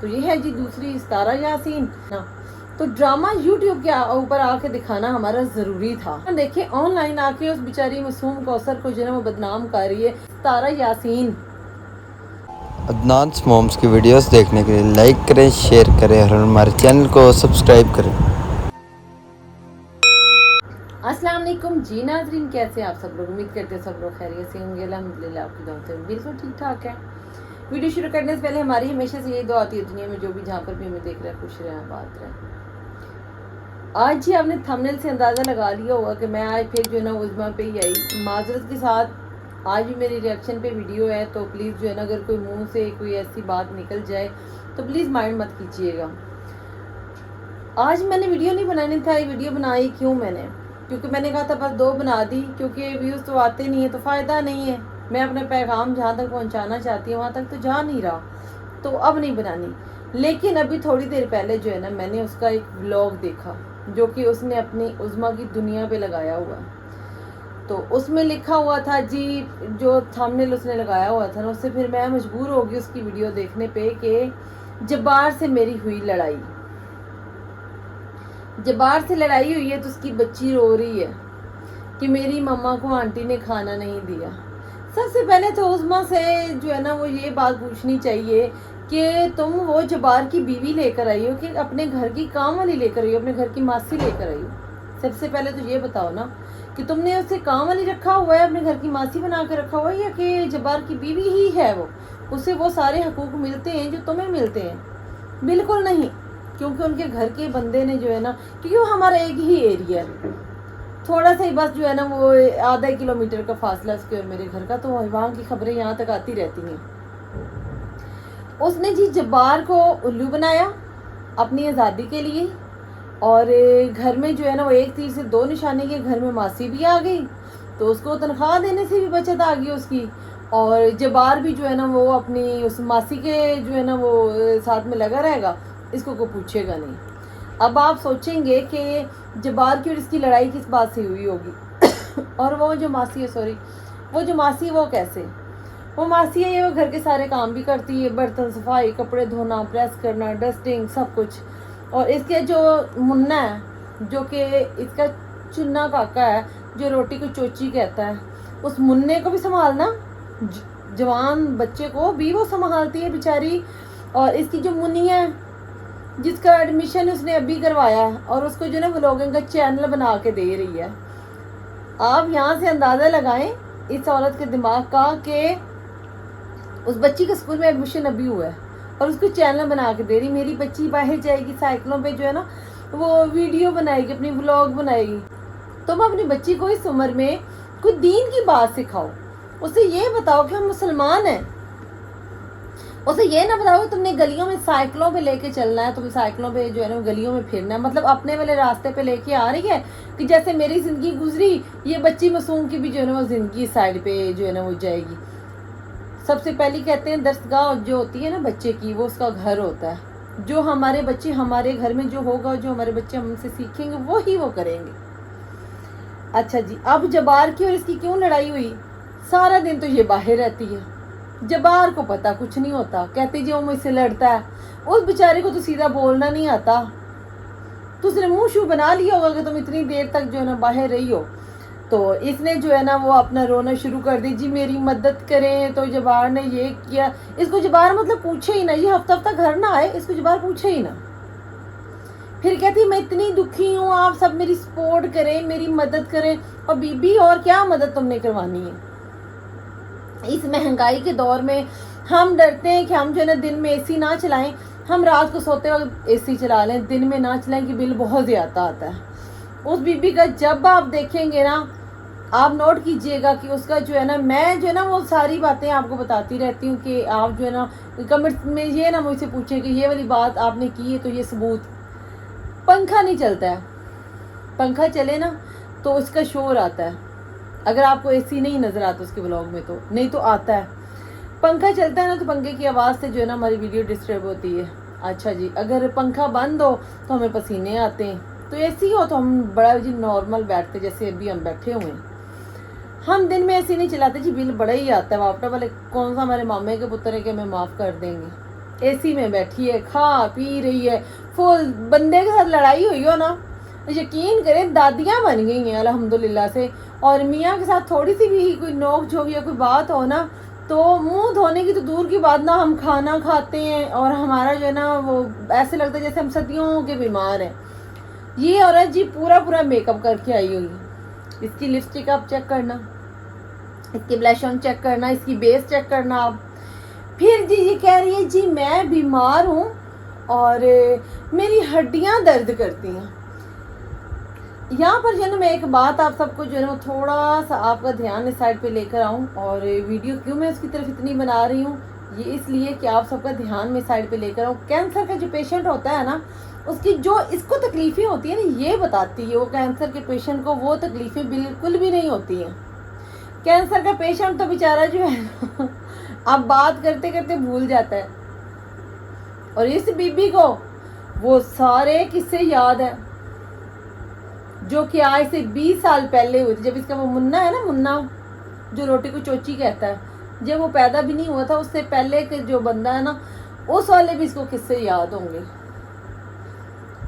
तो ये है जी दूसरी सितारा यासीन। तो ड्रामा यूट्यूब के ऊपर आके दिखाना हमारा ज़रूरी था। देखिए ऑनलाइन आके उस बेचारी मासूम कौसर को जो है वो बदनाम कर रही है सितारा यासीन। अदनान मोम्स की वीडियोस देखने के लिए लाइक करें, शेयर करें और हमारे चैनल को सब्सक्राइब करें। अस्सलाम वालेकुम जी नाज़रीन, कैसे आप सब लोग? उम्मीद करते हैं सब लोग खैरियत से होंगे। अल्हम्दुलिल्लाह आपकी दुआ से बिल्कुल ठीक ठाक है। वीडियो शुरू करने से पहले हमारी हमेशा से यही दुआ होती है, दुनिया में जो भी जहाँ पर भी हमें देख रहा है खुश रहे, आबाद रहे। आज ही आपने थंबनेल से अंदाज़ा लगा लिया होगा कि मैं आज फिर जो है ना उज़मा पे ही आई। माजरत के साथ आज भी मेरी रिएक्शन पे वीडियो है, तो प्लीज़ जो है ना अगर कोई मुंह से कोई ऐसी बात निकल जाए तो प्लीज़ माइंड मत कीजिएगा। आज मैंने वीडियो नहीं बनानी था, ये वीडियो बनाई क्यों मैंने, क्योंकि मैंने कहा था बस 2 बना दी, क्योंकि व्यूज़ तो आते नहीं है तो फ़ायदा नहीं है। मैं अपने पैगाम जहाँ तक पहुँचाना चाहती हूँ वहाँ तक तो जा नहीं रहा, तो अब नहीं बनानी। लेकिन अभी थोड़ी देर पहले जो है ना मैंने उसका एक व्लॉग देखा जो कि उसने अपनी उज़मा की दुनिया पे लगाया हुआ। तो उसमें लिखा हुआ था जी, जो थंबनेल उसने लगाया हुआ था ना, उससे फिर मैं मजबूर हो गई उसकी वीडियो देखने पे कि जब्बार से मेरी हुई लड़ाई। जब्बार से लड़ाई हुई है तो उसकी बच्ची रो रही है कि मेरी मम्मा को आंटी ने खाना नहीं दिया। सबसे पहले तो उज़मा से जो है ना वो ये बात पूछनी चाहिए कि तुम वो जब्बार की बीवी लेकर आई हो कि अपने घर की काम वाली लेकर आई हो, अपने घर की मासी लेकर आई हो। सबसे पहले तो ये बताओ ना कि तुमने उसे काम वाली रखा हुआ है, अपने घर की मासी बना कर रखा हुआ है, या कि जब्बार की बीवी ही है वो, उसे वो सारे हकूक मिलते हैं जो तुम्हें मिलते हैं? बिल्कुल नहीं, क्योंकि उनके घर के बंदे ने जो है ना, क्योंकि वो हमारा एक ही एरिया है, थोड़ा सा ही बस जो है ना वो आधा किलोमीटर का फासला उसके और मेरे घर का, तो वहाँ की खबरें यहाँ तक आती रहती हैं। उसने जी जब्बार को उल्लू बनाया अपनी आज़ादी के लिए, और घर में जो है ना वो एक तीर से 2 निशाने के, घर में मासी भी आ गई तो उसको तनख्वाह देने से भी बचत आ गई उसकी, और जब्बार भी जो है ना वो अपनी उस मासी के जो है ना वो साथ में लगा रहेगा, इसको कोई पूछेगा नहीं। अब आप सोचेंगे कि जब्बार की और इसकी लड़ाई किस बात से हुई होगी और वो जो मासी है, सॉरी, वो जो मासी है वो कैसे? वो मासी है, ये वो घर के सारे काम भी करती है, बर्तन सफाई, कपड़े धोना, प्रेस करना, डस्टिंग, सब कुछ। और इसके जो मुन्ना है जो कि इसका चुन्ना काका है, जो रोटी को चोची कहता है, उस मुन्ने को भी संभालना, जवान बच्चे को भी वो संभालती है बेचारी। और इसकी जो मुन्नी है जिसका एडमिशन उसने अभी करवाया है, और उसको जो ना व्लॉगिंग का चैनल बना के दे रही है। आप यहाँ से अंदाज़ा लगाएं इस औरत के दिमाग का कि उस बच्ची के स्कूल में एडमिशन अभी हुआ है और उसको चैनल बना के दे रही, मेरी बच्ची बाहर जाएगी साइकिलों पे जो है ना वो वीडियो बनाएगी, अपनी व्लॉग बनाएगी। तुम अपनी बच्ची को इस उम्र में कुछ दीन की बात सिखाओ, उसे ये बताओ कि हम मुसलमान हैं। उसे ये ना बताओ तुमने गलियों में साइकिलों पे लेके चलना है, तुम साइकिलों पे जो है ना गलियों में फिरना है, मतलब अपने वाले रास्ते पे लेके आ रही है कि जैसे मेरी ज़िंदगी गुजरी ये बच्ची मासूम की भी जो है ना वो ज़िंदगी साइड पे जो है ना वो जाएगी। सबसे पहले कहते हैं दरसगाह जो होती है ना बच्चे की, वो उसका घर होता है। जो हमारे बच्चे, हमारे घर में जो होगा, जो हमारे बच्चे हमसे सीखेंगे वो ही वो करेंगे। अच्छा जी, अब जब्बार की और इसकी क्यों लड़ाई हुई? सारा दिन तो ये बाहर रहती है, जब्बार को पता कुछ नहीं होता, कहती जी वो मुझसे लड़ता है। उस बेचारे को तो सीधा बोलना नहीं आता, तो उसने मुंह शू बना लिया होगा कि तुम इतनी देर तक जो है ना बाहर रही हो। तो इसने जो है ना वो अपना रोना शुरू कर दी, जी मेरी मदद करें। तो जब्बार ने ये किया, इसको जब्बार मतलब पूछे ही ना, ये हफ्ता हफ्ता घर ना आए, इसको जब्बार पूछे ही ना। फिर कहती मैं इतनी दुखी हूँ, आप सब मेरी सपोर्ट करें, मेरी मदद करें। और बीबी और क्या मदद तुमने करवानी है? इस महंगाई के दौर में हम डरते हैं कि हम जो है ना दिन में एसी ना चलाएं, हम रात को सोते वक्त एसी चला लें, दिन में ना चलाएं कि बिल बहुत ज़्यादा आता है। उस बीबी का जब आप देखेंगे ना, आप नोट कीजिएगा कि उसका जो है ना, मैं जो है ना वो सारी बातें आपको बताती रहती हूँ कि आप जो है ना कमेंट में ये ना मुझसे पूछें कि ये वाली बात आपने की है तो ये सबूत। पंखा नहीं चलता है, पंखा चले ना तो उसका शोर आता है, अगर आपको एसी नहीं नज़र आता उसके व्लॉग में तो, नहीं तो आता है। पंखा चलता है ना तो पंखे की आवाज़ से जो है ना हमारी वीडियो डिस्टर्ब होती है। अच्छा जी, अगर पंखा बंद हो तो हमें पसीने आते हैं, तो एसी हो तो हम बड़ा जी नॉर्मल बैठते, जैसे अभी हम बैठे हुए हैं। हम दिन में एसी नहीं चलाते जी, बिल बड़ा ही आता है। वापटा वाले कौन सा हमारे मामे के पुत्र है कि हमें माफ़ कर देंगे? एसी में बैठी है, खा पी रही है फुल। बंदे के साथ लड़ाई हुई हो ना, यकीन करें दादियाँ बन गई हैं अल्हम्दुलिल्लाह से। और मियाँ के साथ थोड़ी सी भी कोई नोक झोंक या कोई बात हो ना, तो मुंह धोने की तो दूर की बात ना, हम खाना खाते हैं और हमारा जो है ना वो ऐसे लगता है जैसे हम सदियों के बीमार हैं। ये औरत जी पूरा पूरा मेकअप करके आई हुई है। इसकी लिपस्टिक आप चेक करना, इसकी ब्लश ऑन चेक करना, इसकी बेस चेक करना आप। फिर जी ये कह रही है जी मैं बीमार हूँ और मेरी हड्डियाँ दर्द करती हैं। यहाँ पर जो है ना मैं एक बात आप सबको जो है ना थोड़ा सा आपका ध्यान इस साइड पे लेकर आऊँ। और वीडियो क्यों मैं उसकी तरफ इतनी बना रही हूँ, ये इसलिए कि आप सबका ध्यान में साइड पे लेकर आऊँ। कैंसर का जो पेशेंट होता है ना, उसकी जो इसको तकलीफ़ें होती है ना, ये बताती है वो कैंसर के पेशेंट को वो तकलीफ़ें बिल्कुल भी नहीं होती हैं। कैंसर का पेशेंट तो बेचारा जो है ना आप बात करते करते भूल जाता है। और इस बीबी को वो सारे किस्से याद है जो कि आज से 20 साल पहले हुए थे। जब इसका वो मुन्ना है ना, मुन्ना जो रोटी को चोची कहता है, जब वो पैदा भी नहीं हुआ था उससे पहले के जो बंदा है ना, उस वाले भी इसको किस्से याद होंगे।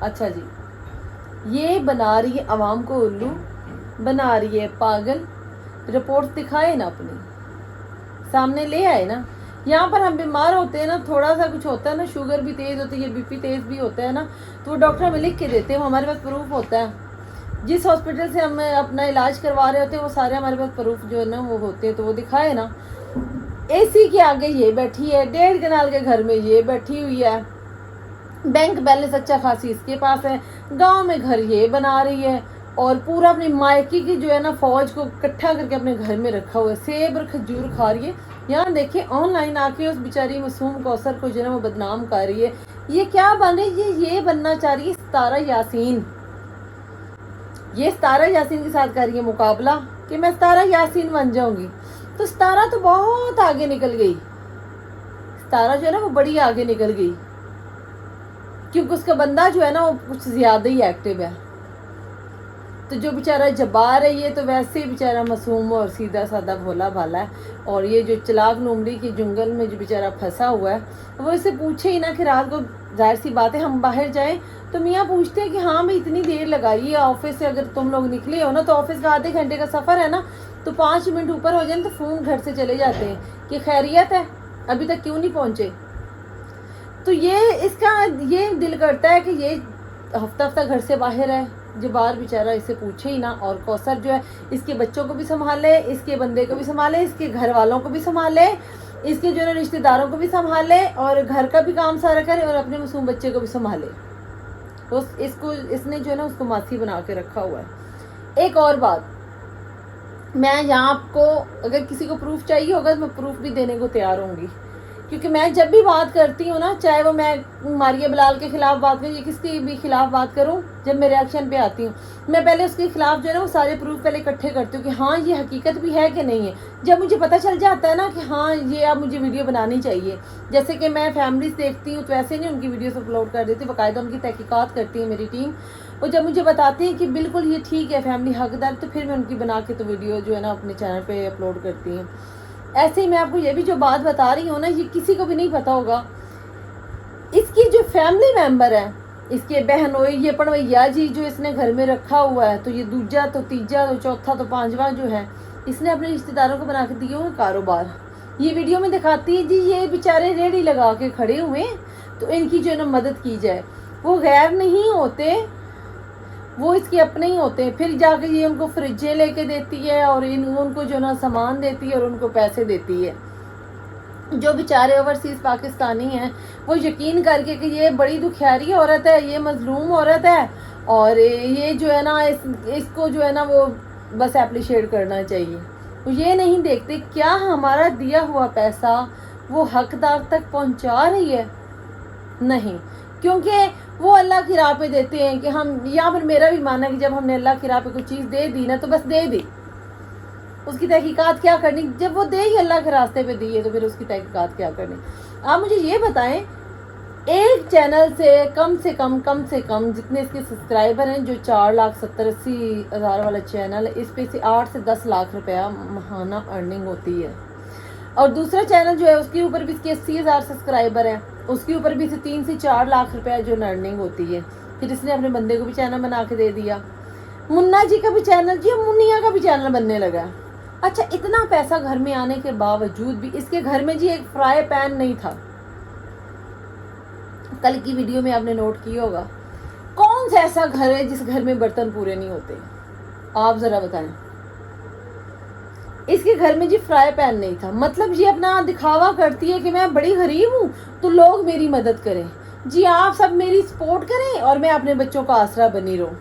अच्छा जी, ये बना रही है आवाम को उल्लू, बना रही है पागल। रिपोर्ट दिखाए ना, अपनी सामने ले आए ना। यहाँ पर हम बीमार होते हैं ना, थोड़ा सा कुछ होता है ना, शुगर भी तेज़ होती है, बीपी तेज़ भी होता है ना, तो वो डॉक्टर हमें लिख के देते हैं, वो हमारे पास प्रूफ होता है। जिस हॉस्पिटल से हम अपना इलाज करवा रहे होते हैं वो सारे हमारे पास प्रूफ जो है ना वो होते हैं, तो वो दिखाए ना। एसी के आगे ये बैठी है, 1.5 कनाल के घर में ये बैठी हुई है, बैंक बैलेंस अच्छा खासी इसके पास है, गांव में घर ये बना रही है और पूरा अपनी मायके की जो है ना फौज को इकट्ठा करके अपने घर में रखा हुआ है। सेब और खजूर खा रही है। यहाँ देखिए ऑनलाइन आके उस बेचारी मासूम कौसर को जो है ना वो बदनाम कर रही है। ये क्या बन रही है, ये बनना चाह रही है सितारा यासीन। ये सितारा यासीन के साथ कर रही है मुकाबला कि मैं सितारा यासीन बन जाऊंगी। तो सितारा तो बहुत आगे निकल गई, सितारा जो है ना वो बड़ी आगे निकल गई, क्योंकि उसका बंदा जो है ना वो कुछ ज़्यादा ही एक्टिव है। तो जो बेचारा जब्बार है ये तो वैसे ही बेचारा मासूम और सीधा साधा भोला भाला है। और ये जो चलाक नूमड़ी के जंगल में जो बेचारा फंसा हुआ है, वो इसे पूछे ही ना कि रात को, जाहिर सी बात है हम बाहर जाएं तो मियाँ पूछते हैं कि हाँ भाई इतनी देर लगाई है ऑफिस से, अगर तुम लोग निकले हो ना तो ऑफिस का आधे घंटे का सफ़र है ना, तो 5 मिनट ऊपर हो जाए तो फ़ोन घर से चले जाते हैं कि खैरियत है, अभी तक क्यों नहीं पहुँचे। तो ये इसका ये दिल करता है कि ये हफ्ता हफ्ता घर से बाहर है, जबार बेचारा इसे पूछे ही ना। और कौसर जो है इसके बच्चों को भी संभाले, इसके बंदे को भी संभाले, इसके घर वालों को भी संभाले, इसके जो है रिश्तेदारों को भी संभाले और घर का भी काम सारा करे और अपने मासूम बच्चे को भी संभाले। तो इसको इसने जो है ना उसको मासी बना के रखा हुआ है। एक और बात, मैं यहाँ आपको अगर किसी को प्रूफ चाहिए होगा तो मैं प्रूफ भी देने को तैयार होंगी, क्योंकि मैं जब भी बात करती हूँ ना, चाहे वो मैं मारिया बिलाल के खिलाफ बात करूँ या किसके भी खिलाफ बात करूँ, जब मैं रिएक्शन पे आती हूँ मैं पहले उसके खिलाफ जो है ना वो सारे प्रूफ पहले इकट्ठे करती हूँ कि हाँ ये हकीकत भी है कि नहीं है। जब मुझे पता चल जाता है ना कि हाँ ये अब मुझे वीडियो बनानी चाहिए, जैसे कि मैं फैमिलीज देखती हूँ तो ऐसे नहीं उनकी वीडियोस अपलोड कर देती, बाकायदा उनकी तहकीकात करती है मेरी टीम। और जब मुझे बताती है कि बिल्कुल ये ठीक है फैमिली हकदार, तो फिर मैं उनकी बना के तो वीडियो जो है ना अपने चैनल पर अपलोड करती हूँ। ऐसे ही मैं आपको ये भी जो बात बता रही हूँ ना, ये किसी को भी नहीं पता होगा। इसकी जो फैमिली मेंबर है, इसके बहनोई, ये पढ़वैया जी जो इसने घर में रखा हुआ है, तो ये दूजा तो तीजा तो चौथा तो पांचवा जो है इसने अपने रिश्तेदारों को बना के दिए हुए कारोबार। ये वीडियो में दिखाती है जी ये बेचारे रेडी लगा के खड़े हुए तो इनकी जो है ना मदद की जाए। वो गैर नहीं होते, वो इसके अपने ही होते हैं। फिर जाके ये उनको फ्रिजें लेके देती है और उनको जो ना सामान देती है और उनको पैसे देती है। जो बेचारे ओवरसीज़ पाकिस्तानी हैं वो यकीन करके कि ये बड़ी दुखियारी औरत है, ये मजलूम औरत है और ये जो है ना इसको जो है ना वो बस एप्रिशिएट करना चाहिए। वो ये नहीं देखते क्या हमारा दिया हुआ पैसा वो हकदार तक पहुंचा रही है, नहीं, क्योंकि वो अल्लाह की राह पे देते हैं कि हम, यहाँ पर मेरा भी मानना है कि जब हमने अल्लाह की राह पे कोई चीज़ दे दी ना तो बस दे दी, उसकी तहकीकात क्या करनी, जब वो दे ही अल्लाह के रास्ते पे दी है तो फिर उसकी तहकीकात क्या करनी। आप मुझे ये बताएं, एक चैनल से कम से कम जितने इसके सब्सक्राइबर हैं, जो 4,70,80,000 वाला चैनल है, इस पे से 8 से 10 लाख रुपया महाना अर्निंग होती है। और दूसरा चैनल जो है उसके ऊपर भी इसके 80,000 सब्सक्राइबर है, اس کے اوپر بھی سے 3 سے 4 لاکھ रुपए جو ارننگ ہوتی ہے. پھر اس نے اپنے بندے کو بھی چینل بنا کے دے دیا. منا جی کا بھی چینل, جی منیا کا بھی چینل بننے لگا. اچھا اتنا پیسہ گھر میں آنے کے باوجود بھی اس کے گھر میں جی ایک فرائی پین نہیں تھا. کل کی ویڈیو میں آپ نے نوٹ کیا ہوگا, کون سا ایسا گھر ہے جس گھر میں برتن پورے نہیں ہوتے؟ آپ ذرا بتائیں. اس کے گھر میں جی فرائی پین نہیں تھا. مطلب یہ اپنا دکھاوا کرتی ہے کہ میں بڑی غریب ہوں تو لوگ میری مدد کریں. جی آپ سب میری سپورٹ کریں اور میں اپنے بچوں کا آسرا بنی رہوں.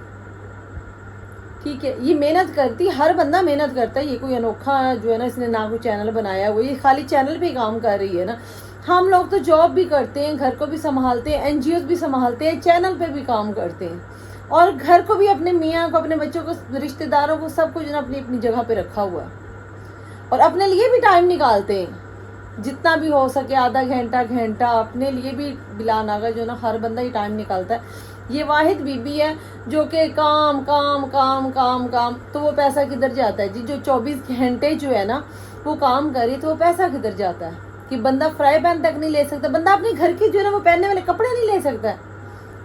ٹھیک ہے, یہ محنت کرتی, ہر بندہ محنت کرتا ہے. یہ کوئی انوکھا جو ہے نا, اس نے نہ کوئی چینل بنایا وہ, یہ خالی چینل پہ کام کر رہی ہے نا. ہم لوگ تو جاب بھی کرتے ہیں, گھر کو بھی سنبھالتے ہیں, NGOs بھی سنبھالتے ہیں, چینل پہ بھی کام کرتے ہیں, اور گھر کو بھی, اپنے میاں کو, اپنے بچوں کو, رشتہ داروں کو, سب کچھ اپنی اپنی جگہ پہ رکھا ہوا ہے. اور اپنے لیے بھی ٹائم نکالتے ہیں, جتنا بھی ہو سکے آدھا گھنٹہ اپنے لیے بھی بلا ناگا جو نا ہر بندہ ہی ٹائم نکالتا ہے. یہ واحد بیوی ہے جو کہ کام کام کام کام کام, تو وہ پیسہ کدھر جاتا ہے جی؟ جو 24 گھنٹے جو ہے نا وہ کام کری تو وہ پیسہ کدھر جاتا ہے؟ کہ بندہ فرائی پین تک نہیں لے سکتا, بندہ اپنے گھر کی جو ہے نا وہ پہننے والے کپڑے نہیں لے سکتا ہے.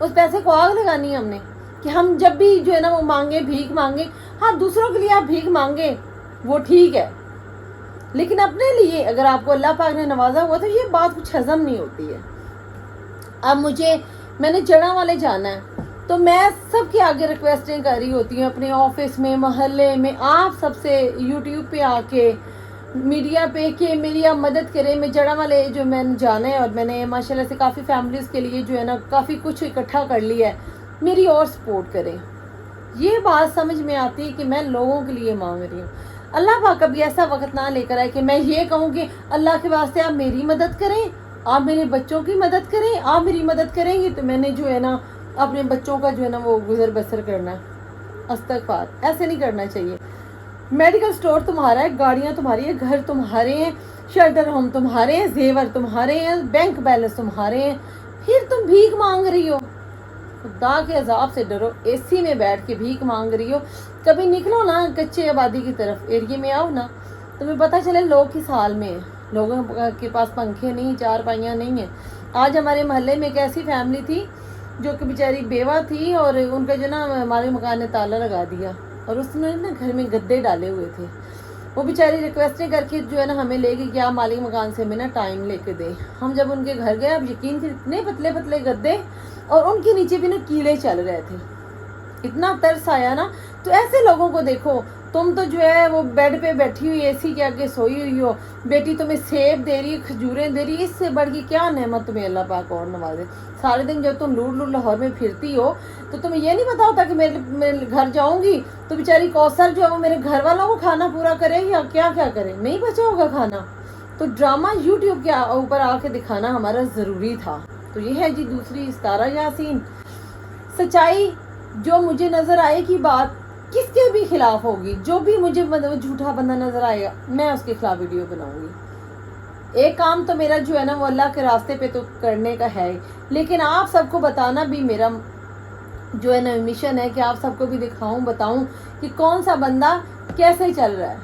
اس پیسے کو آگ لگانی ہے ہم نے کہ ہم جب بھی جو ہے نا وہ مانگے, بھیک مانگے. ہاں دوسروں کے لیے آپ بھیک مانگے وہ ٹھیک ہے, لیکن اپنے لیے اگر آپ کو اللہ پاک نے نوازا ہوا تو یہ بات کچھ ہضم نہیں ہوتی ہے. اب میں نے جڑاں والے جانا ہے تو میں سب کے آگے ریکویسٹیں کر رہی ہوتی ہوں, اپنے آفس میں, محلے میں, آپ سب سے یوٹیوب پہ آ کے, میڈیا پہ, کہ میری آپ مدد کریں. میں جڑاں والے جو میں نے جانا ہے, اور میں نے ماشاءاللہ سے کافی فیملیز کے لیے جو ہے نا کافی کچھ اکٹھا کر لیا ہے, میری اور سپورٹ کریں. یہ بات سمجھ میں آتی ہے کہ میں لوگوں کے لیے مانگ رہی ہوں. اللہ پاک کبھی ایسا وقت نہ لے کر آئے کہ میں یہ کہوں کہ اللہ کے واسطے آپ میری مدد کریں, آپ میرے بچوں کی مدد کریں, آپ میری مدد کریں گی تو میں نے جو ہے نا اپنے بچوں کا جو ہے نا وہ گزر بسر کرنا ہے. استغفار, ایسے نہیں کرنا چاہیے. میڈیکل سٹور تمہارا ہے, گاڑیاں تمہاری ہیں, گھر تمہارے ہیں, شیلٹر ہوم تمہارے ہیں, زیور تمہارے ہیں, بینک بیلنس تمہارے ہیں, پھر تم بھیک مانگ رہی ہو. خدا کے عذاب سے ڈرو. AC میں بیٹھ کے بھیک مانگ رہی ہو. کبھی نکلو نا کچے آبادی کی طرف, ایریے میں آؤ نا, تمہیں پتہ چلے لوگ کس حال میں ہیں. لوگوں کے پاس پنکھے نہیں, چارپائیاں نہیں ہیں. آج ہمارے محلے میں ایک ایسی فیملی تھی جو کہ بیچاری بیوہ تھی, اور ان کا جو نا ہمارے مکان نے تالا لگا دیا, اور اس نے نا گھر میں گدے ڈالے ہوئے تھے. وہ بیچاری ریکویسٹیں کر کے جو ہے نا ہمیں لے گئی کہ آپ مالک مکان سے ہمیں نا ٹائم لے کے دے. ہم جب ان کے گھر گئے, اب یقین تھے اتنے پتلے پتلے گدے, اور ان کے نیچے بھی نا کیڑے چل رہے تھے. اتنا ترس آیا نا. تو ایسے لوگوں کو دیکھو, تم تو جو ہے وہ بیڈ پہ بیٹھی ہوئی AC کے آگے سوئی ہوئی ہو, بیٹی تمہیں سیب دے رہی, کھجوریں دے رہی, اس سے بڑھ کے کیا نعمت تمہیں اللہ پاک اور نوازے. سارے دن جب تم لوٹ لاہور میں پھرتی ہو تو تمہیں یہ نہیں پتا ہوتا کہ میں گھر جاؤں گی تو بیچاری کوثر جو ہے وہ میرے گھر والوں کو کھانا پورا کرے یا کیا کیا کرے, نہیں بچا ہوگا کھانا. تو ڈرامہ YouTube کے اوپر آ کے دکھانا ہمارا ضروری تھا. تو یہ ہے جی دوسری ستارہ یاسین. سچائی جو مجھے نظر آئے کی بات کس کے بھی خلاف ہوگی, جو بھی مجھے جھوٹا بندہ نظر آئے گا میں اس کے خلاف ویڈیو بناؤں گی. ایک کام تو میرا جو ہے نا وہ اللہ کے راستے پہ تو کرنے کا ہے, لیکن آپ سب کو بتانا بھی میرا جو ہے نا مشن ہے کہ آپ سب کو بھی دکھاؤں, بتاؤں کہ کون سا بندہ کیسے چل رہا ہے.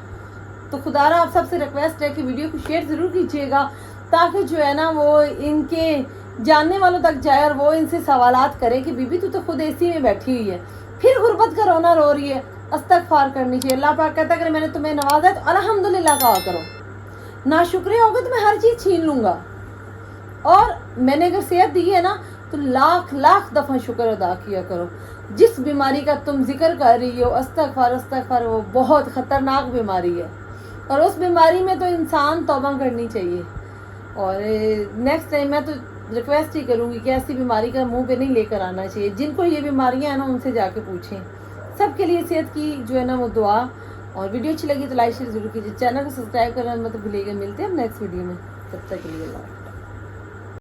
تو خدا را آپ سب سے ریکویسٹ ہے کہ ویڈیو کو شیئر ضرور کیجیے گا, تاکہ جو ہے نا وہ ان کے جاننے والوں تک جائے, اور وہ ان سے سوالات کرے کہ بی بی تو خود AC میں بیٹھی ہوئی ہے, پھر غربت کا رونا رو رہی ہے. استغفار کرنی چاہیے. اللہ پاک کہتا ہے کہ میں نے تمہیں نوازا ہے تو الحمدللہ کہا کرو. ناشکرے ہوگا تو میں ہر چیز چھین لوں گا, اور میں نے اگر صحت دی ہے نا تو لاکھ لاکھ دفعہ شکر ادا کیا کرو. جس بیماری کا تم ذکر کر رہی ہو, استغفار استغفار, وہ بہت خطرناک بیماری ہے, اور اس بیماری میں تو انسان توبہ کرنی چاہیے. اور نیکسٹ ٹائم میں تو ریکویسٹ ہی کروں گی کہ ایسی بیماری کا منہ پہ نہیں لے کر آنا چاہیے. جن کو یہ بیماریاں ہیں نا ان سے جا کے پوچھیں. سب کے لیے صحت کی جو ہے نا وہ دعا. اور ویڈیو اچھی لگی تو لائک شیئر ضرور کیجیے, چینل کو سبسکرائب کرنا مت بھولیے گا. ملتے ہیں ہم نیکسٹ ویڈیو میں, تب تک کے لیے اللہ.